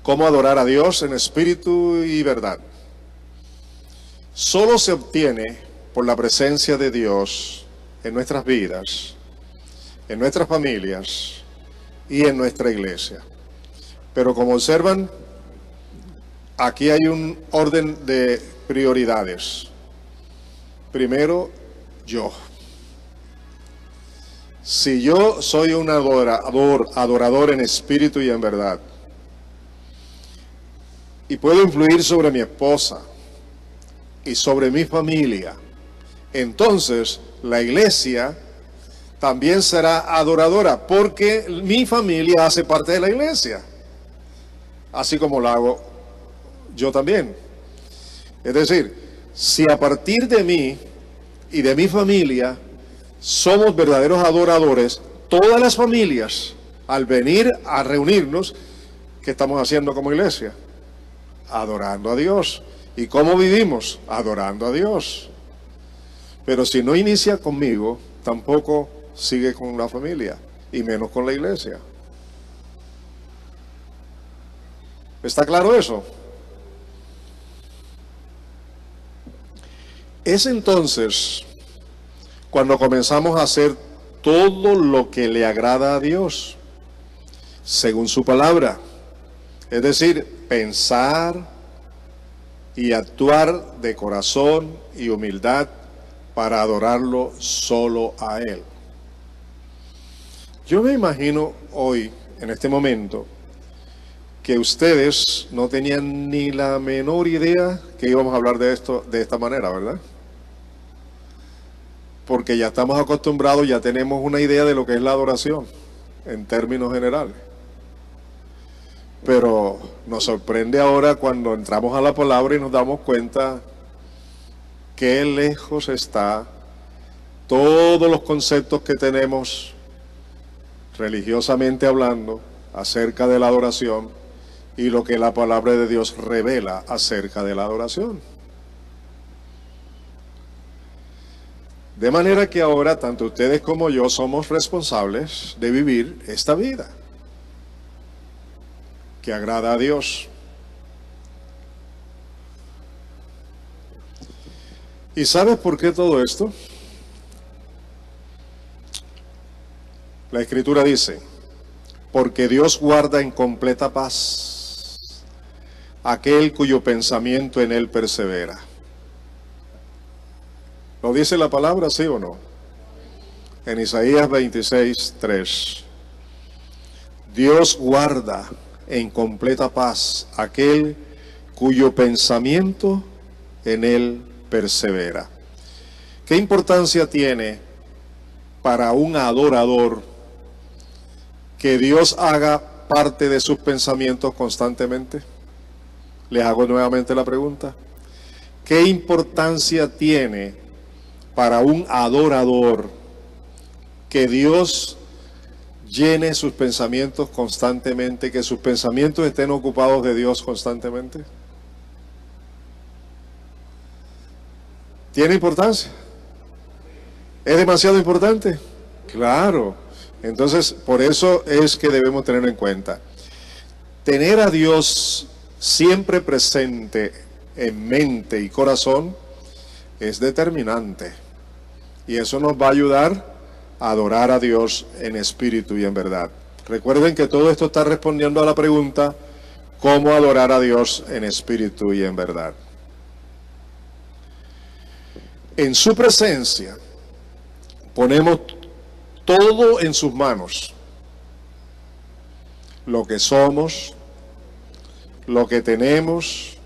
¿Cómo adorar a Dios en espíritu y verdad? Solo se obtiene por la presencia de Dios en nuestras vidas, en nuestras familias y en nuestra iglesia. Pero como observan, aquí hay un orden de prioridades. Primero, yo. Si yo soy un adorador en espíritu y en verdad, y puedo influir sobre mi esposa y sobre mi familia, entonces la iglesia también será adoradora, porque mi familia hace parte de la iglesia, así como lo hago yo también. Es decir, si a partir de mí y de mi familia somos verdaderos adoradores, todas las familias, al venir a reunirnos, ¿qué estamos haciendo como iglesia? Adorando a Dios. ¿Y cómo vivimos? Adorando a Dios. Pero si no inicia conmigo, tampoco sigue con la familia, y menos con la iglesia. ¿Está claro eso? Es entonces cuando comenzamos a hacer todo lo que le agrada a Dios, según su palabra. Es decir, pensar y actuar de corazón y humildad para adorarlo solo a Él. Yo me imagino hoy, en este momento, que ustedes no tenían ni la menor idea que íbamos a hablar de esto de esta manera, ¿verdad? Porque ya estamos acostumbrados, ya tenemos una idea de lo que es la adoración. en términos generales. Pero nos sorprende ahora cuando entramos a la palabra y nos damos cuenta qué lejos está todos los conceptos que tenemos religiosamente hablando acerca de la adoración y lo que la palabra de Dios revela acerca de la adoración. De manera que ahora tanto ustedes como yo somos responsables de vivir esta vida que agrada a Dios. ¿Y sabes por qué todo esto? La Escritura dice, porque Dios guarda en completa paz aquel cuyo pensamiento en Él persevera. ¿Lo dice la palabra, sí o no? En Isaías 26:3. Dios guarda en completa paz aquel cuyo pensamiento en Él persevera. ¿Qué importancia tiene para un adorador que Dios haga parte de sus pensamientos constantemente? Les hago nuevamente la pregunta. ¿Qué importancia tiene para un adorador que Dios llene sus pensamientos constantemente, que sus pensamientos estén ocupados de Dios constantemente? ¿Tiene importancia? ¿Es demasiado importante? Claro. Entonces, por eso es que debemos tener en cuenta. Tener a Dios siempre presente en mente y corazón es determinante. Y eso nos va a ayudar a adorar a Dios en espíritu y en verdad. Recuerden que todo esto está respondiendo a la pregunta, ¿cómo adorar a Dios en espíritu y en verdad? En su presencia ponemos todo en sus manos. Lo que somos, lo que tenemos,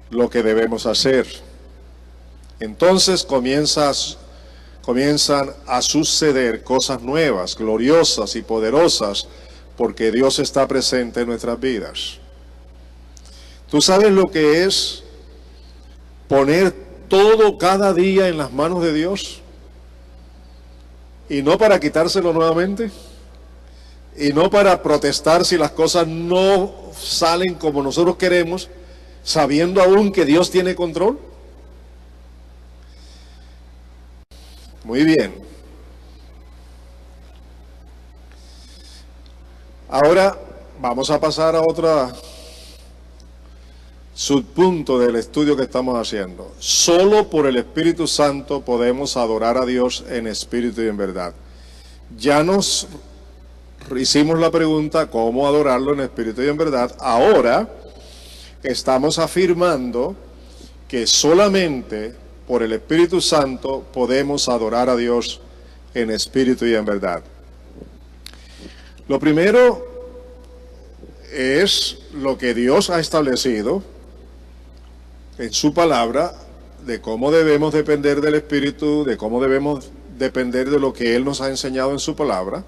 lo que debemos hacer. Entonces comienzan a suceder cosas nuevas, gloriosas y poderosas, porque Dios está presente en nuestras vidas. ¿Tú sabes lo que es poner todo cada día en las manos de Dios? Y no para quitárselo nuevamente, y no para protestar si las cosas no salen como nosotros queremos, sabiendo aún que Dios tiene control. Muy bien. Ahora vamos a pasar a otro subpunto del estudio que estamos haciendo. Solo por el Espíritu Santo podemos adorar a Dios en espíritu y en verdad. Ya nos hicimos la pregunta, ¿cómo adorarlo en espíritu y en verdad? Ahora estamos afirmando que solamente por el Espíritu Santo podemos adorar a Dios en espíritu y en verdad. Lo primero es lo que Dios ha establecido en su palabra, de cómo debemos depender del Espíritu, de cómo debemos depender de lo que Él nos ha enseñado en su palabra.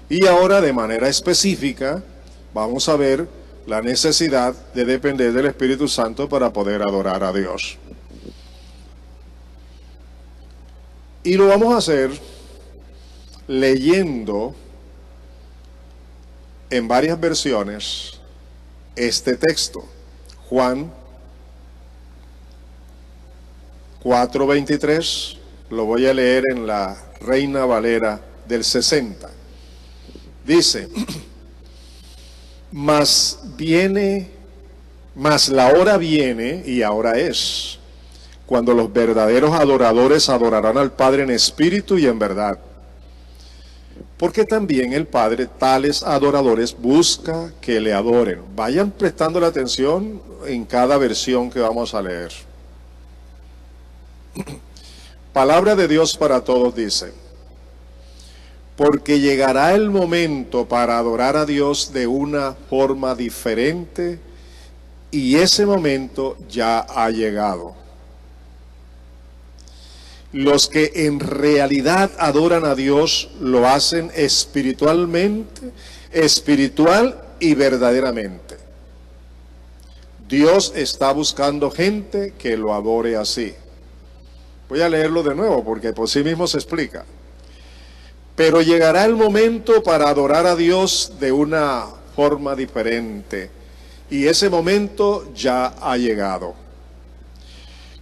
Y ahora, de manera específica, vamos a ver la necesidad de depender del Espíritu Santo para poder adorar a Dios. Y lo vamos a hacer leyendo en varias versiones este texto, Juan 4:23, lo voy a leer en la Reina Valera del 60. Dice, mas la hora viene y ahora es, cuando los verdaderos adoradores adorarán al Padre en espíritu y en verdad. Porque también el Padre tales adoradores busca que le adoren. Vayan prestando la atención en cada versión que vamos a leer. Palabra de Dios para todos dice, porque llegará el momento para adorar a Dios de una forma diferente y ese momento ya ha llegado. Los que en realidad adoran a Dios lo hacen espiritualmente, espiritual y verdaderamente. Dios está buscando gente que lo adore así. Voy a leerlo de nuevo porque por sí mismo se explica. Pero llegará el momento para adorar a Dios de una forma diferente. Y ese momento ya ha llegado.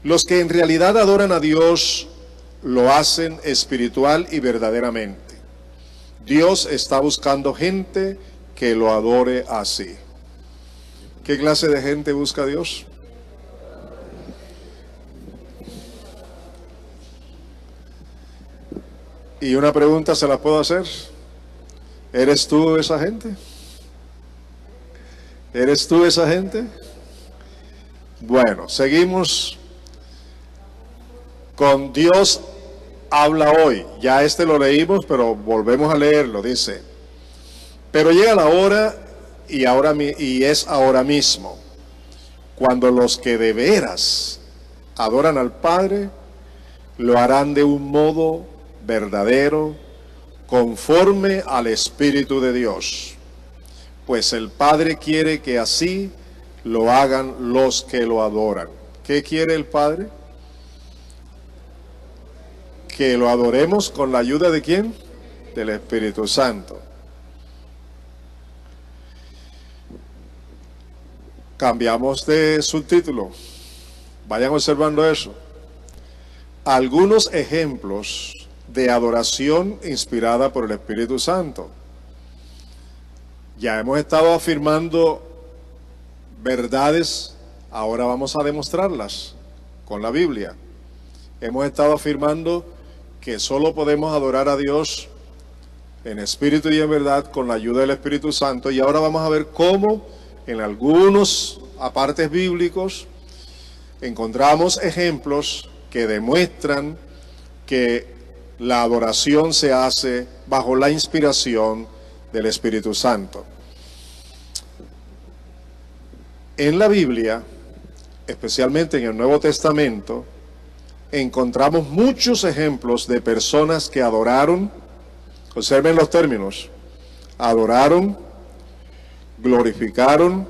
Los que en realidad adoran a Dios lo hacen espiritual y verdaderamente. Dios está buscando gente que lo adore así. ¿Qué clase de gente busca Dios? Y una pregunta se la puedo hacer. ¿Eres tú esa gente? ¿Eres tú esa gente? Bueno, seguimos con Dios habla hoy. Ya lo leímos, pero volvemos a leerlo. Dice, pero llega la hora y es ahora mismo, cuando los que de veras adoran al Padre lo harán de un modo verdadero, conforme al Espíritu de Dios. Pues el Padre quiere que así lo hagan los que lo adoran. ¿Qué quiere el Padre? Que lo adoremos con la ayuda de ¿quién? Del Espíritu Santo. Cambiamos de subtítulo. Vayan observando eso. Algunos ejemplos de adoración inspirada por el Espíritu Santo. Ya hemos estado afirmando verdades, ahora vamos a demostrarlas con la Biblia. Hemos estado afirmando que solo podemos adorar a Dios en espíritu y en verdad con la ayuda del Espíritu Santo, y ahora vamos a ver cómo en algunos apartes bíblicos encontramos ejemplos que demuestran que la adoración se hace bajo la inspiración del Espíritu Santo. En la Biblia, especialmente en el Nuevo Testamento, encontramos muchos ejemplos de personas que adoraron, observen los términos, adoraron, glorificaron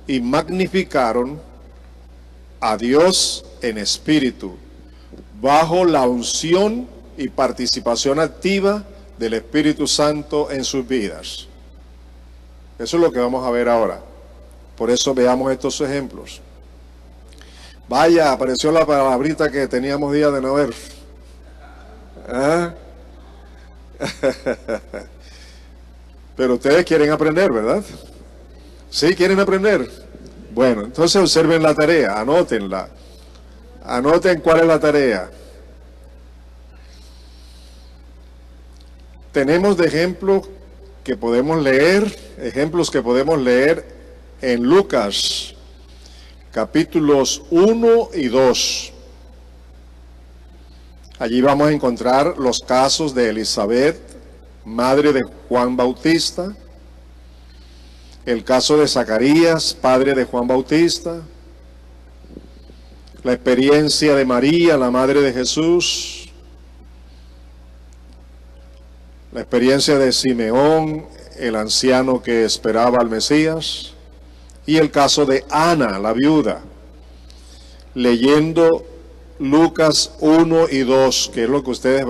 y magnificaron a Dios en espíritu, bajo la unción y participación activa del Espíritu Santo en sus vidas. Eso es lo que vamos a ver ahora. Por eso veamos estos ejemplos. Vaya, apareció la palabrita que teníamos días de no ver. ¿Ah? Pero ustedes quieren aprender, ¿verdad? ¿Sí quieren aprender? Bueno, entonces observen la tarea, anótenla. Anoten cuál es la tarea. Tenemos de ejemplos que podemos leer en Lucas, capítulos 1 y 2. Allí vamos a encontrar los casos de Elizabeth, madre de Juan Bautista, el caso de Zacarías, padre de Juan Bautista, la experiencia de María, la madre de Jesús, la experiencia de Simeón, el anciano que esperaba al Mesías, y el caso de Ana, la viuda. Leyendo Lucas 1 y 2, que es lo que ustedes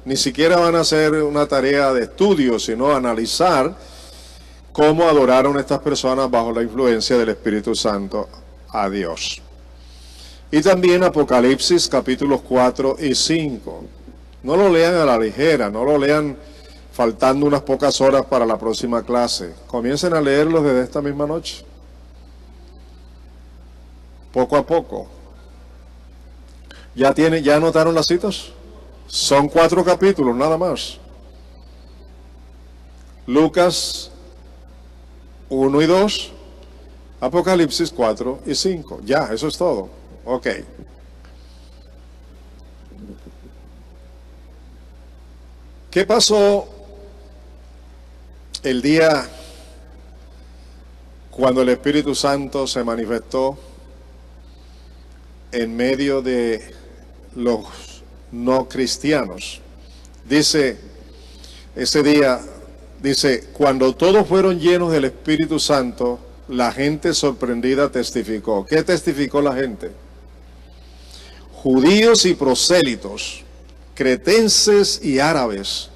ni siquiera van a hacer una tarea de estudio, sino analizar cómo adoraron estas personas bajo la influencia del Espíritu Santo a Dios. Y también Apocalipsis capítulos 4 y 5. No lo lean a la ligera, no lo lean faltando unas pocas horas para la próxima clase. Comiencen a leerlos desde esta misma noche. Poco a poco. ¿Ya anotaron las citas? Son 4 capítulos, nada más. Lucas 1 y 2, Apocalipsis 4 y 5. Ya, eso es todo. Ok. ¿Qué pasó el día cuando el Espíritu Santo se manifestó en medio de los no cristianos. Dice, ese día, dice, cuando todos fueron llenos del Espíritu Santo, la gente sorprendida testificó. ¿Qué testificó la gente? Judíos y prosélitos, cretenses y árabes,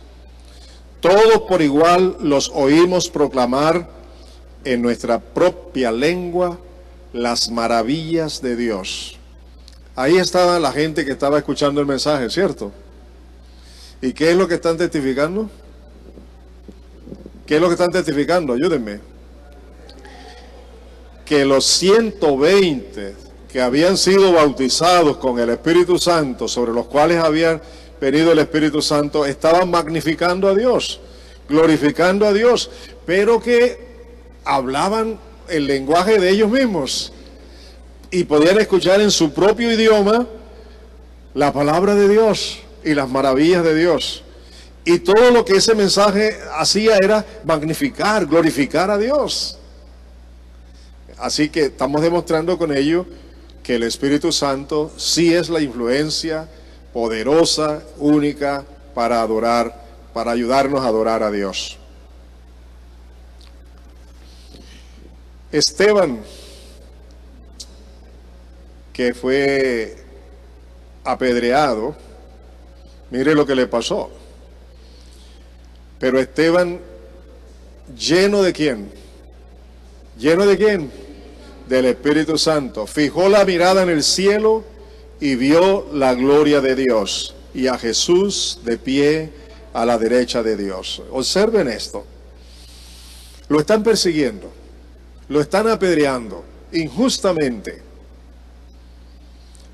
todos por igual los oímos proclamar en nuestra propia lengua las maravillas de Dios. Ahí estaba la gente que estaba escuchando el mensaje, ¿cierto? ¿Y qué es lo que están testificando? ¿Qué es lo que están testificando? Ayúdenme. Que los 120 que habían sido bautizados con el Espíritu Santo, sobre los cuales habían venido el Espíritu Santo, estaban magnificando a Dios, glorificando a Dios, pero que hablaban el lenguaje de ellos mismos y podían escuchar en su propio idioma la palabra de Dios y las maravillas de Dios. Y todo lo que ese mensaje hacía era magnificar, glorificar a Dios. Así que estamos demostrando con ello que el Espíritu Santo sí es la influencia poderosa, única, para adorar, para ayudarnos a adorar a Dios. Esteban, que fue apedreado, mire lo que le pasó. Pero Esteban, ¿lleno de quién? ¿Lleno de quién? Del Espíritu Santo. Fijó la mirada en el cielo y vio la gloria de Dios y a Jesús de pie a la derecha de Dios. Observen esto. Lo están persiguiendo, lo están apedreando injustamente,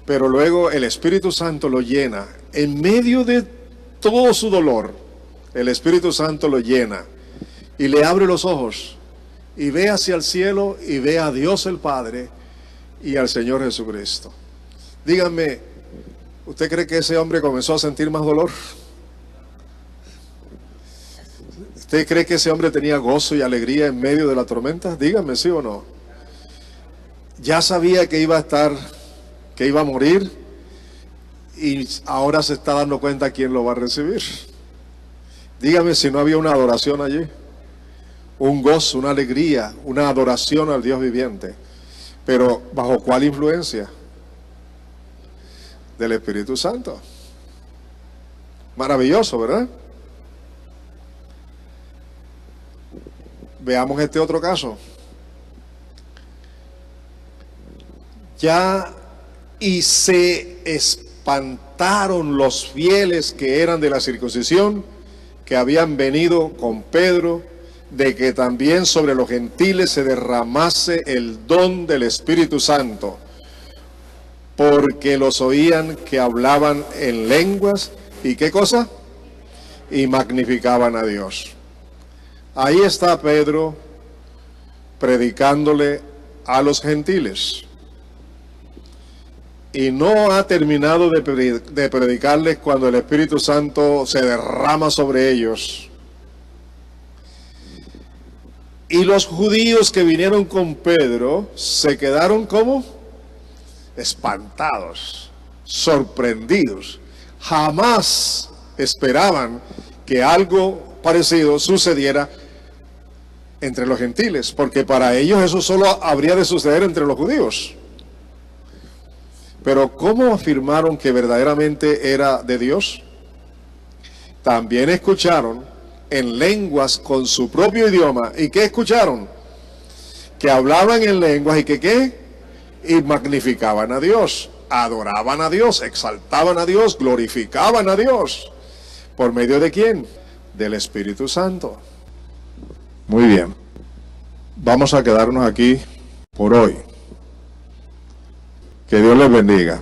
pero luego el Espíritu Santo lo llena. En medio de todo su dolor, el Espíritu Santo lo llena y le abre los ojos y ve hacia el cielo y ve a Dios el Padre y al Señor Jesucristo. Díganme, ¿usted cree que ese hombre comenzó a sentir más dolor? ¿Usted cree que ese hombre tenía gozo y alegría en medio de la tormenta? Díganme, ¿sí o no? Ya sabía que iba a estar, que iba a morir, y ahora se está dando cuenta quién lo va a recibir. Dígame si no había una adoración allí, un gozo, una alegría, una adoración al Dios viviente. Pero ¿bajo cuál influencia? Del Espíritu Santo. Maravilloso, ¿verdad? Veamos este otro caso. Y se espantaron los fieles que eran de la circuncisión, que habían venido con Pedro, de que también sobre los gentiles se derramase el don del Espíritu Santo, porque los oían que hablaban en lenguas, ¿y qué cosa? Y magnificaban a Dios. Ahí está Pedro predicándole a los gentiles. Y no ha terminado de predicarles cuando el Espíritu Santo se derrama sobre ellos. Y los judíos que vinieron con Pedro se quedaron como espantados, sorprendidos. Jamás esperaban que algo parecido sucediera entre los gentiles, porque para ellos eso solo habría de suceder entre los judíos. Pero ¿cómo afirmaron que verdaderamente era de Dios? También escucharon en lenguas con su propio idioma. ¿Y qué escucharon? Que hablaban en lenguas y que ¿qué? Y magnificaban a Dios, adoraban a Dios, exaltaban a Dios, glorificaban a Dios. ¿Por medio de quién? Del Espíritu Santo. Muy bien. Vamos a quedarnos aquí por hoy. Que Dios les bendiga.